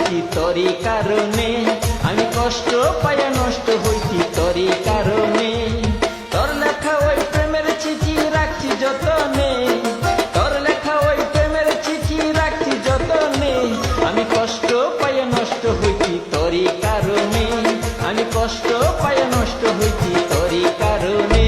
হইছি তোরই কারণে, আমি কষ্ট পাইয়া নষ্ট হইছি তোরই কারণে। তোর লেখা ওই প্রেমের চিঠি রাখছি যতনে, তোর লেখা ওই প্রেমের চিঠি রাখছি যতনে। আমি কষ্ট পাইয়া নষ্ট হইছি তোরই কারণে, আমি কষ্ট পাইয়া নষ্ট হইছি তোরই কারণে।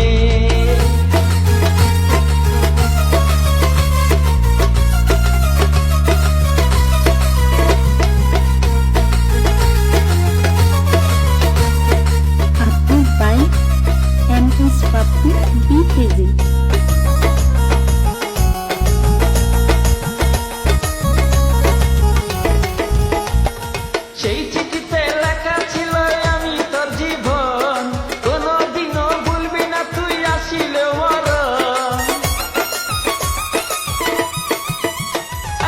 সেই চিঠিতে লেখা ছিল আমি তোর জীবন, কোনদিনও ভুলবি না তুই আসিলে মরণ।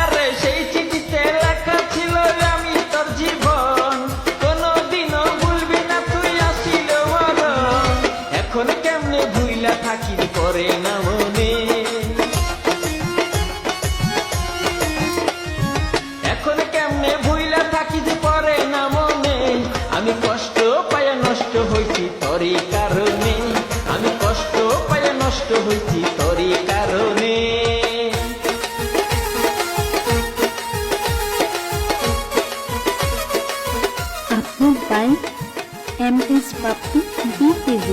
আরে সেই চিঠিতে লেখা ছিল আমি তোর জীবন, কোনদিনও ভুলবি না তুই আসিলে মরণ। এখন কেমনে ভুইলা থাকি করে না মনে, এখন কেমনে ভুইলা থাকি পরে না মনে। আমি কষ্ট পাইয়া নষ্ট হইছি তোরই কারণে, আমি কষ্ট পাইয়া নষ্ট হইছি তোরই কারণে। Approved by MS Papu BTV.